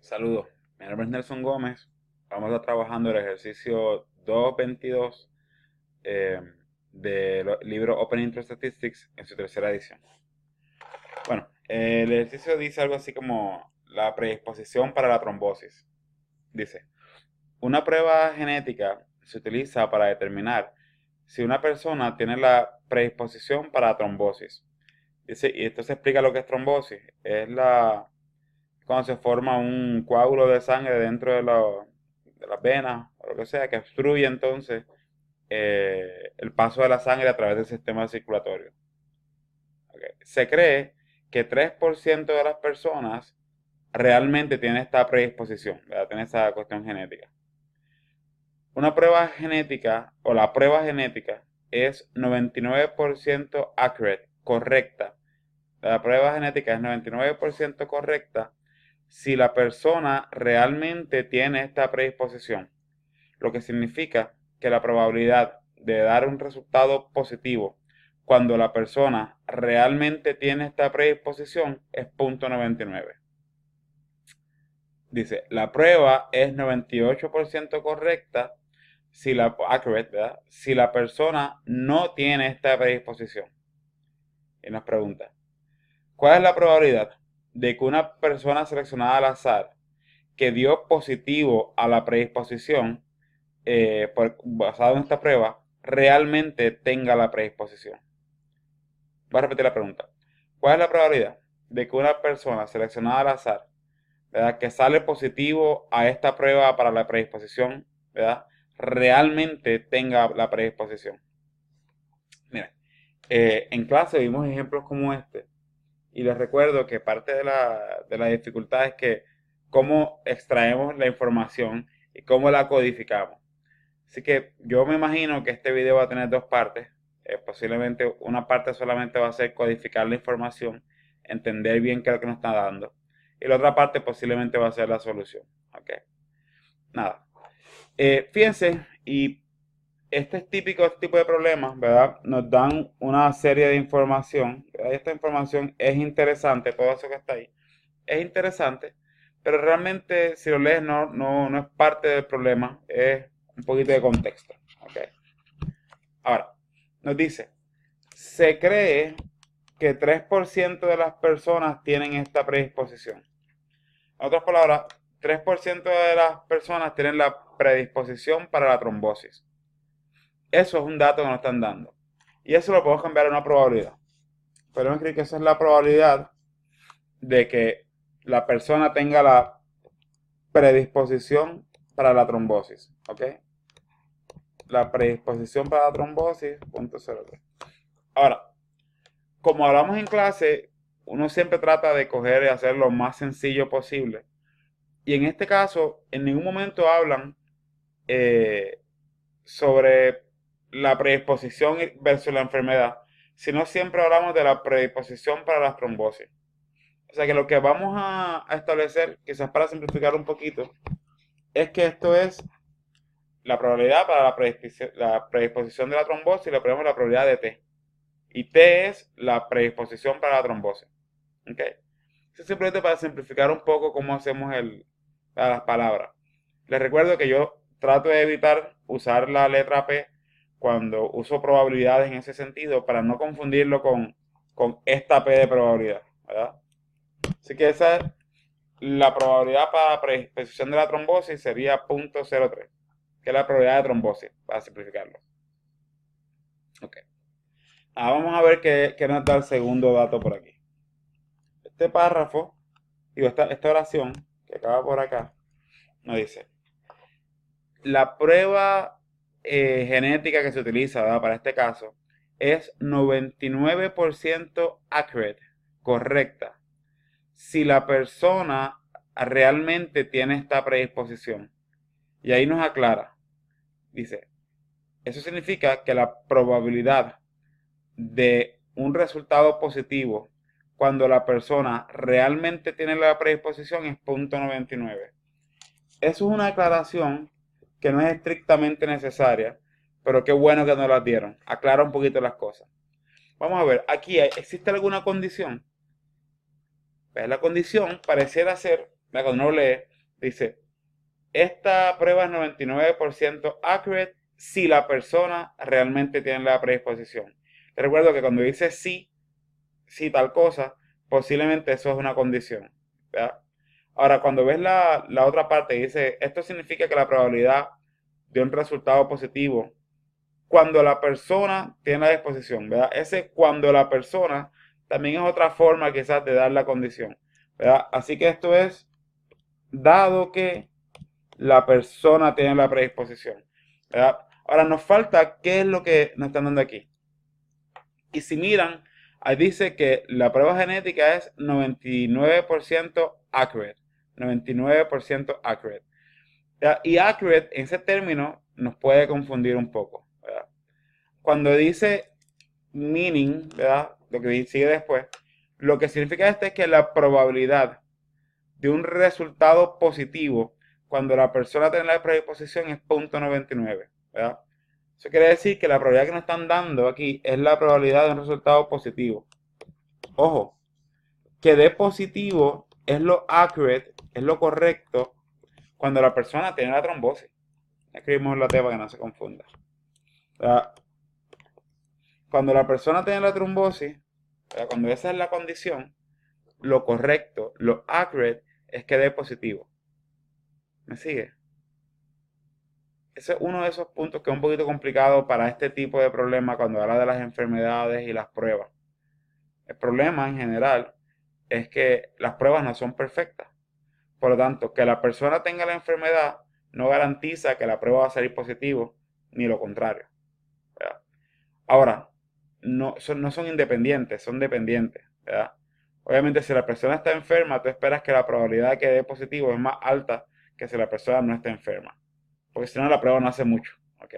Saludos, mi nombre es Nelson Gómez. Vamos a estar trabajando el ejercicio 222 eh, del libro Open Interest Statistics en su tercera edición. Bueno, el ejercicio dice algo así como la predisposición para la trombosis. Dice, una prueba genética se utiliza para determinar si una persona tiene la predisposición para la trombosis. Dice, y esto se explica lo que es trombosis. Cuando se forma un coágulo de sangre dentro de las venas o lo que sea, que obstruye entonces el paso de la sangre a través del sistema circulatorio. Okay. Se cree que 3% de las personas realmente tienen esta predisposición, ¿verdad? Tienen esa cuestión genética. Una prueba genética o la prueba genética es 99% accurate, correcta. La prueba genética es 99% correcta si la persona realmente tiene esta predisposición, lo que significa que la probabilidad de dar un resultado positivo cuando la persona realmente tiene esta predisposición es 0.99. Dice, la prueba es 98% correcta si accurate, ¿verdad? Si la persona no tiene esta predisposición. Y nos pregunta, ¿cuál es la probabilidad de que una persona seleccionada al azar que dio positivo a la predisposición basado en esta prueba realmente tenga la predisposición? Voy a repetir la pregunta. ¿Cuál es la probabilidad de que una persona seleccionada al azar, ¿verdad?, que sale positivo a esta prueba para la predisposición, ¿verdad?, realmente tenga la predisposición? Mira, en clase vimos ejemplos como este. Y les recuerdo que parte de la dificultad es que cómo extraemos la información y cómo la codificamos. Así que yo me imagino que este video va a tener dos partes. Posiblemente una parte solamente va a ser codificar la información, entender bien qué es lo que nos está dando. Y la otra parte posiblemente va a ser la solución. ¿Ok? Nada. Fíjense, y este es típico, este tipo de problemas, ¿verdad? Nos dan una serie de información, ¿verdad? Esta información es interesante, todo eso que está ahí, es interesante, pero realmente si lo lees no es parte del problema, es un poquito de contexto, ¿ok? Ahora, nos dice, se cree que 3% de las personas tienen esta predisposición. En otras palabras, 3% de las personas tienen la predisposición para la trombosis. Eso es un dato que nos están dando. Y eso lo podemos cambiar a una probabilidad. Podemos escribir que esa es la probabilidad de que la persona tenga la predisposición para la trombosis. ¿Ok? La predisposición para la trombosis, 0.03. Ahora, como hablamos en clase, uno siempre trata de coger y hacer lo más sencillo posible. Y en este caso, en ningún momento hablan sobre la predisposición versus la enfermedad, sino siempre hablamos de la predisposición para la trombosis. O sea que lo que vamos a establecer, quizás para simplificar un poquito, es que esto es la probabilidad para la predisposición de la trombosis, y le ponemos la probabilidad de T. Y T es la predisposición para la trombosis. ¿Ok? Eso es simplemente para simplificar un poco cómo hacemos las palabras. Les recuerdo que yo trato de evitar usar la letra P cuando uso probabilidades en ese sentido para no confundirlo con esta P de probabilidad, ¿verdad? Así que esa es la probabilidad para la predisposición de la trombosis, sería 0.03, que es la probabilidad de trombosis, para simplificarlo. Ok. Vamos a ver qué nos da el segundo dato por aquí. Este párrafo, digo, esta oración que acaba por acá, nos dice, la prueba genética que se utiliza, ¿verdad?, para este caso es 99% accurate, correcta, si la persona realmente tiene esta predisposición. Y ahí nos aclara, dice, eso significa que la probabilidad de un resultado positivo cuando la persona realmente tiene la predisposición es 0.99. Eso es una aclaración que no es estrictamente necesaria, pero qué bueno que nos la dieron. Aclara un poquito las cosas. Vamos a ver, aquí existe alguna condición. Pues la condición pareciera ser Cuando uno lee, dice, esta prueba es 99% accurate si la persona realmente tiene la predisposición. Te recuerdo que cuando dice sí, sí tal cosa, posiblemente eso es una condición, ¿verdad? Ahora, cuando ves la otra parte, dice, esto significa que la probabilidad de un resultado positivo, cuando la persona tiene la disposición, ¿verdad? Ese cuando la persona también es otra forma quizás de dar la condición, ¿verdad? Así que esto es dado que la persona tiene la predisposición, ¿verdad? Ahora nos falta qué es lo que nos están dando aquí. Y si miran, ahí dice que la prueba genética es 99% accurate. 99% accurate. ¿Verdad? Y accurate en ese término nos puede confundir un poco, ¿verdad? Cuando dice meaning, ¿verdad? Lo que sigue después, lo que significa esto es que la probabilidad de un resultado positivo cuando la persona tiene la predisposición es 0.99, ¿verdad? Eso quiere decir que la probabilidad que nos están dando aquí es la probabilidad de un resultado positivo. Ojo, que dé positivo es lo accurate, es lo correcto cuando la persona tiene la trombosis. Escribimos la T para que no se confunda. ¿Verdad? Cuando la persona tiene la trombosis, ¿verdad? Cuando esa es la condición, lo correcto, lo accurate, es que dé positivo. ¿Me sigue? Ese es uno de esos puntos que es un poquito complicado para este tipo de problema cuando habla de las enfermedades y las pruebas. El problema en general es que las pruebas no son perfectas. Por lo tanto, que la persona tenga la enfermedad no garantiza que la prueba va a salir positivo, ni lo contrario, ¿verdad? Ahora, no son independientes, son dependientes, ¿verdad? Obviamente, si la persona está enferma, tú esperas que la probabilidad de que dé positivo es más alta que si la persona no está enferma. Porque si no, la prueba no hace mucho, ¿ok?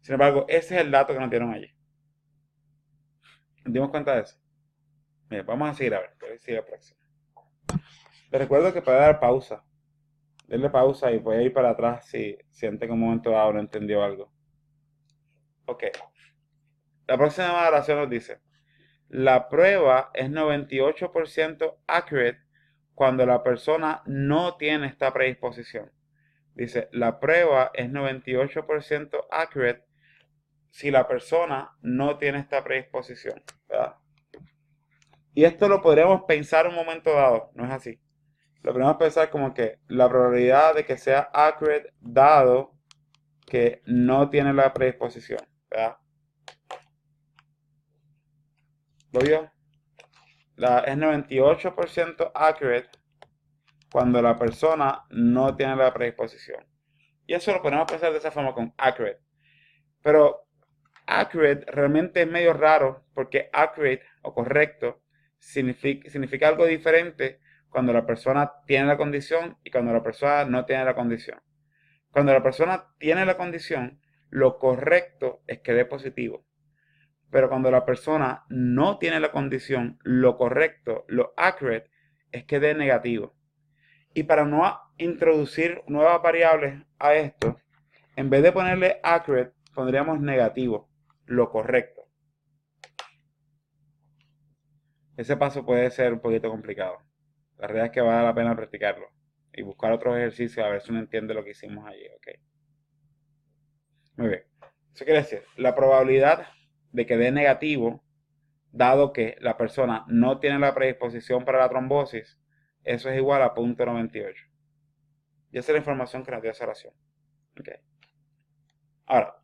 Sin embargo, ese es el dato que nos dieron allí. ¿Nos dimos cuenta de eso? Bien, vamos a seguir a ver. Sigue la próxima. Les recuerdo que puede dar pausa. Denle pausa y puede ir para atrás si siente que en un momento dado no entendió algo. Ok. La próxima oración nos dice, la prueba es 98% accurate cuando la persona no tiene esta predisposición. Dice, la prueba es 98% accurate si la persona no tiene esta predisposición, ¿verdad? Y esto lo podríamos pensar un momento dado, no es así. Lo podríamos pensar como que la probabilidad de que sea accurate dado que no tiene la predisposición, ¿verdad? ¿Lo vio? Es 98% accurate cuando la persona no tiene la predisposición. Y eso lo podemos pensar de esa forma con accurate. Pero accurate realmente es medio raro porque accurate o correcto significa algo diferente cuando la persona tiene la condición y cuando la persona no tiene la condición. Cuando la persona tiene la condición, lo correcto es que dé positivo. Pero cuando la persona no tiene la condición, lo correcto, lo accurate, es que dé negativo. Y para no introducir nuevas variables a esto, en vez de ponerle accurate, pondríamos negativo, lo correcto. Ese paso puede ser un poquito complicado. La realidad es que vale la pena practicarlo y buscar otros ejercicios a ver si uno entiende lo que hicimos allí, ¿ok? Muy bien. Eso quiere decir, la probabilidad de que dé negativo, dado que la persona no tiene la predisposición para la trombosis, eso es igual a 0.98. Y esa es la información que nos dio esa oración. ¿Ok? Ahora,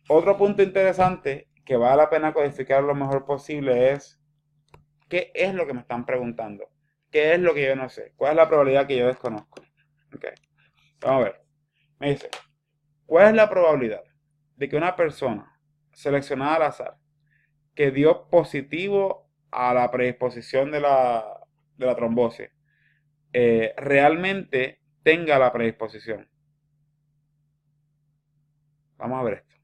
otro punto interesante que vale la pena codificar lo mejor posible es ¿qué es lo que me están preguntando? ¿Qué es lo que yo no sé? ¿Cuál es la probabilidad que yo desconozco? Okay. Vamos a ver. Me dice, ¿cuál es la probabilidad de que una persona seleccionada al azar que dio positivo a la predisposición de la trombosis realmente tenga la predisposición? Vamos a ver esto.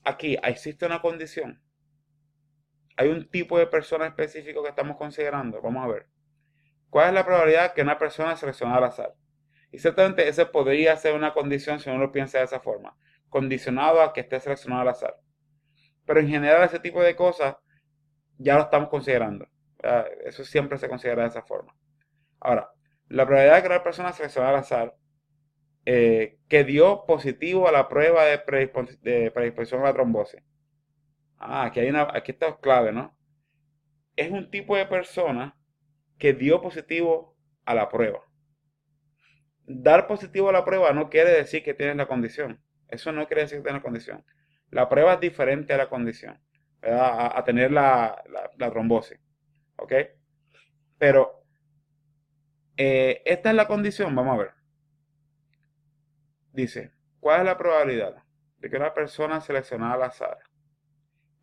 Aquí existe una condición. Hay un tipo de persona específico que estamos considerando. Vamos a ver. ¿Cuál es la probabilidad que una persona seleccionada al azar? Y ciertamente esa podría ser una condición si uno lo piensa de esa forma. Condicionado a que esté seleccionado al azar. Pero en general ese tipo de cosas ya lo estamos considerando. Eso siempre se considera de esa forma. Ahora, la probabilidad de que la persona seleccionada al azar que dio positivo a la prueba de predisposición a la trombosis. Aquí está clave, ¿no? Es un tipo de persona que dio positivo a la prueba. Dar positivo a la prueba no quiere decir que tienes la condición. Eso no quiere decir que tienes la condición. La prueba es diferente a la condición, ¿verdad? A tener la trombosis. ¿Ok? Pero esta es la condición, vamos a ver. Dice, ¿cuál es la probabilidad de que una persona seleccionada al azar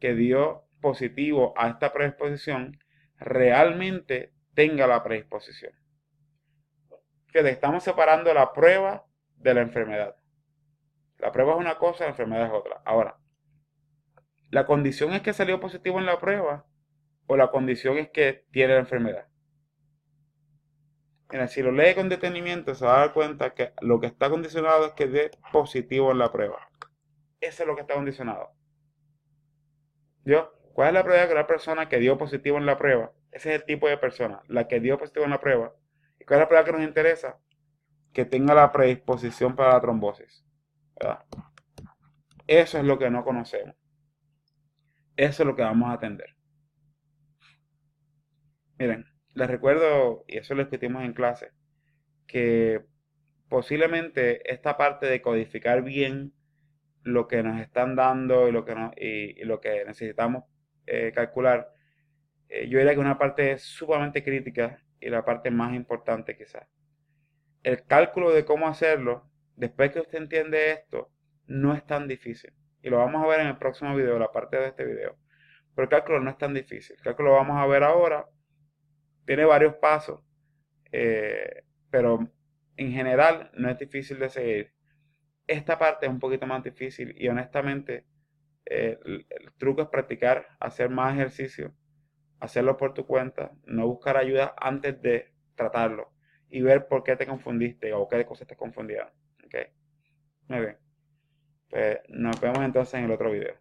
que dio positivo a esta predisposición realmente tenga la predisposición? Que estamos separando la prueba de la enfermedad. La prueba es una cosa, la enfermedad es otra. Ahora, ¿la condición es que salió positivo en la prueba o la condición es que tiene la enfermedad? Mira, si lo lee con detenimiento se va a dar cuenta que lo que está condicionado es que dé positivo en la prueba. Eso es lo que está condicionado. ¿Yo? ¿Cuál es la probabilidad de que la persona que dio positivo en la prueba? Ese es el tipo de persona, la que dio positivo en la prueba. ¿Y cuál es la probabilidad que nos interesa? Que tenga la predisposición para la trombosis. ¿Verdad? Eso es lo que no conocemos. Eso es lo que vamos a atender. Miren, les recuerdo, y eso lo discutimos en clase, que posiblemente esta parte de codificar bien lo que nos están dando y lo que necesitamos calcular, yo diría que una parte sumamente crítica y la parte más importante quizás. El cálculo de cómo hacerlo, después que usted entiende esto, no es tan difícil. Y lo vamos a ver en el próximo video, la parte de este video. Pero el cálculo no es tan difícil. El cálculo lo vamos a ver ahora. Tiene varios pasos, pero en general no es difícil de seguir. Esta parte es un poquito más difícil y honestamente el truco es practicar, hacer más ejercicio, hacerlo por tu cuenta, no buscar ayuda antes de tratarlo y ver por qué te confundiste o qué cosas te confundieron. ¿Ok? Muy bien. Pues nos vemos entonces en el otro video.